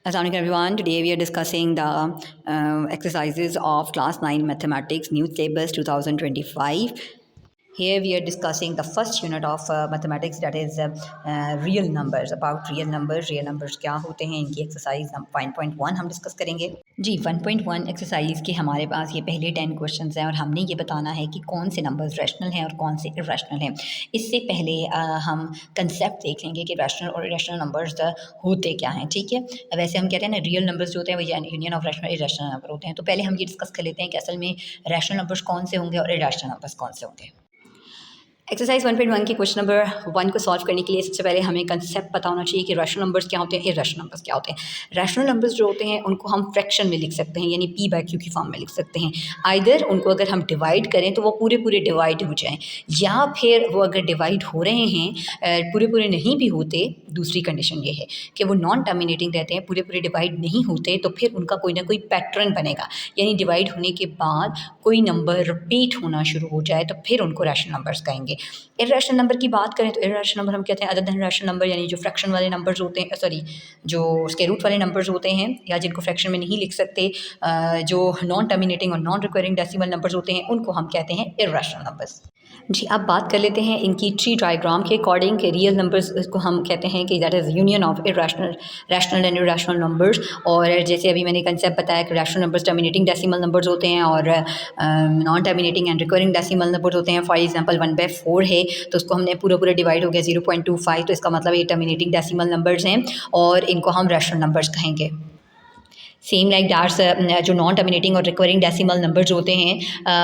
Assalamualaikum everyone. Today we are discussing the exercises of class 9 mathematics new syllabus 2025. Here we are discussing the first unit of mathematics, that is real numbers. About real numbers. Real numbers क्या होते हैं, इनकी exercise 5.1 हम discuss करेंगे जी। 1.1 exercise के हमारे पास ये पहले 10 क्वेश्चंस हैं और हमने ये बताना है कि कौन से नंबर्स रैशनल हैं और कौन से इरेशनल हैं। इससे पहले हम कंसेप्ट देख लेंगे कि रैशनल और इरेशनल नंबर्स होते क्या हैं। ठीक है, वैसे हम कहते हैं ना रियल नंबर्स जो होते हैं वो union of rational irrational number होते हैं। तो पहले हम ये डिस्कस कर लेते हैं कि असल में रैशनल नंबर्स कौन से होंगे और इरेशनल नंबर्स कौन से होंगे। एक्सरसाइज 1.1 के क्वेश्चन नंबर 1 को सॉल्व करने के लिए सबसे पहले हमें कंसेप्ट पता होना चाहिए कि रैशनल नंबर्स क्या होते हैं, इरेशनल नंबर्स क्या होते हैं। रैशनल नंबर्स जो होते हैं उनको हम फ्रैक्शन में लिख सकते हैं, यानी p/q की फॉर्म में लिख सकते हैं। आइदर उनको अगर हम डिवाइड करें तो वो पूरे पूरे डिवाइड हो जाएं, या फिर वो अगर डिवाइड हो रहे हैं पूरे पूरे नहीं भी होते, दूसरी कंडीशन ये है कि वो नॉन टर्मिनेटिंग रहते हैं, पूरे पूरे डिवाइड नहीं होते, तो फिर उनका कोई ना कोई पैटर्न बनेगा, यानी डिवाइड होने के बाद कोई नंबर रिपीट होना शुरू हो जाए तो फिर उनको रैशनल नंबर्स कहेंगे। इरेशनल नंबर की बात करें तो इरेशनल नंबर हम कहते हैं अदर देन रैशनल नंबर, यानी जो फ्रैक्शन वाले नंबर्स होते हैं, सॉरी जो स्क्वायर रूट वाले नंबर्स होते हैं या जिनको फ्रैक्शन में नहीं लिख सकते, जो नॉन टर्मिनेटिंग और नॉन रिक्वायरिंग डेसिमल नंबर्स होते हैं, उनको हम कहते हैं इरेशनल नंबर्स जी। अब बात कर लेते हैं इनकी ट्री डायग्राम के अकॉर्डिंग के रियल नंबर्स को हम कहते हैं कि that is union of irrational rational and irrational numbers. और जैसे अभी मैंने कंसेप्ट बताया कि rational numbers terminating decimal numbers होते हैं और non terminating and recurring decimal numbers होते हैं। फॉर एग्जांपल 1/4 है तो उसको हमने पूरा पूरा डिवाइड हो गया 0.25, तो इसका मतलब ये टर्मिनेटिंग डेसिमल नंबर्स हैं और इनको हम रैशनल नंबर्स कहेंगे। सेम लाइक दैट्स जो नॉन टर्मिनेटिंग और रिक्वायरिंग डेसिमल नंबर्स होते हैं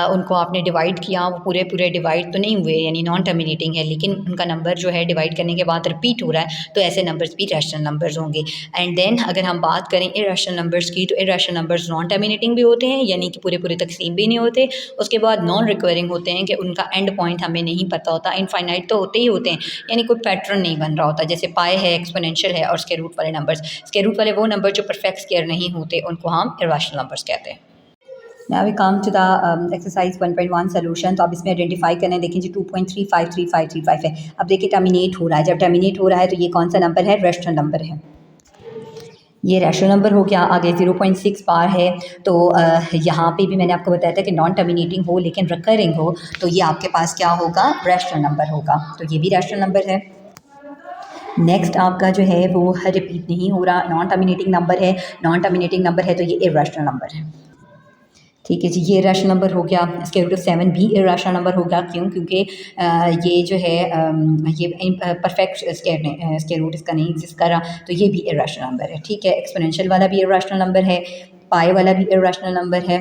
उनको आपने डिवाइड किया, वो पूरे पूरे डिवाइड तो नहीं हुए, यानी नॉन टर्मिनेटिंग है, लेकिन उनका नंबर जो है डिवाइड करने के बाद रिपीट हो रहा है, तो ऐसे नंबर्स भी रैशनल नंबर्स होंगे। एंड देन अगर हम बात करें इरेशनल नंबर्स की, तो इरेशनल नंबर्स नॉन टर्मिनेटिंग भी होते हैं, यानी कि पूरे पूरे तकसीम भी नहीं होते। उसके बाद नॉन रिक्वायरिंग होते हैं कि उनका एंड पॉइंट हमें नहीं पता होता, इनफाइनाइट तो होते ही होते हैं, यानी कोई पैटर्न नहीं बन रहा होता। जैसे पाई है, एक्सपोनेंशियल है और स्क्वायर रूट वाले नंबर्स। स्क्वायर रूट वाले वो नंबर जो परफेक्ट स्क्वायर नहीं होते, उनको हम इरेशनल नंबर्स कहते हैं। Now we come to the exercise 1.1 solution। तो अब इसमें आइडेंटिफाई करना है, देखिए जी 2.353535 है। अब देखिए टर्मिनेट हो रहा है, जब टर्मिनेट हो रहा है तो ये कौन सा नंबर है, रैशनल नंबर है। ये रैशनल नंबर हो गया। आगे 0.6 पार है, तो यहाँ पे भी मैंने आपको बताया था कि नॉन टर्मिनेटिंग हो लेकिन रिकरिंग हो, तो ये आपके पास क्या होगा, रैशनल नंबर होगा, तो ये भी रैशनल नंबर है। नेक्स्ट आपका जो है वो रिपीट नहीं हो रहा, नॉन टर्मिनेटिंग नंबर है, नॉन टर्मिनेटिंग नंबर है तो ये इरेशनल नंबर है। ठीक है जी, ये इरेशनल नंबर हो गया। स्क्वायर रूट ऑफ 7 भी इरेशनल नंबर होगा, क्यों, क्योंकि ये जो है ये परफेक्ट स्क्वायर रूट इसका नहीं एग्जिस्ट कर रहा, तो ये भी इरेशनल नंबर है। ठीक है, एक्सपोनेंशियल वाला भी इरेशनल नंबर है, पाई वाला भी इरेशनल नंबर है।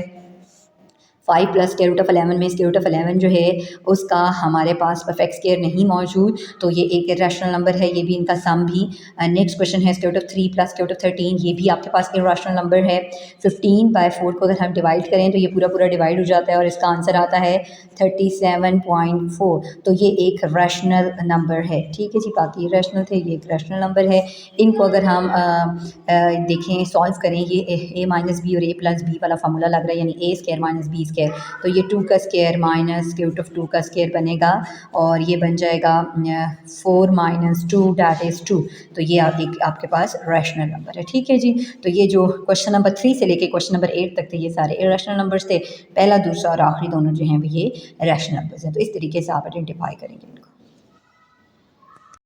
5 प्लस स्क्वायर रूट ऑफ 11 में स्क्वायर रूट ऑफ 11 जो है उसका हमारे पास परफेक्ट स्क्वायर नहीं मौजूद, तो ये एक इरेशनल नंबर है, ये भी इनका सम भी। नेक्स्ट क्वेश्चन है square root of 3 plus square root of 13, ये भी आपके पास इरेशनल नंबर है। 15/4 को अगर हम डिवाइड करें तो ये पूरा पूरा डिवाइड हो जाता है और इसका आंसर आता है 37.4, तो ये एक रैशनल नंबर है। ठीक है जी, बाकी रैशनल थे, ये एक रैशनल नंबर है। इनको अगर हम देखें, सॉल्व करें, ये a माइनस बी और a प्लस बी वाला फार्मूला लग रहा है, यानी a square minus B square, तो ये 2 का square minus square root of 2 का स्क्वायर बनेगा और ये बन जाएगा 4 माइनस 2 दैट इज़ 2, तो ये एक आपके पास रैशनल नंबर है। ठीक है जी, तो ये जो क्वेश्चन नंबर 3 से लेके क्वेश्चन नंबर 8 तक थे ये सारे इरेशनल नंबर्स थे। पहला, दूसरा और आखिरी दोनों जो हैं ये रैशनल नंबर्स हैं, तो इस तरीके से आप आइडेंटिफाई करेंगे इनको।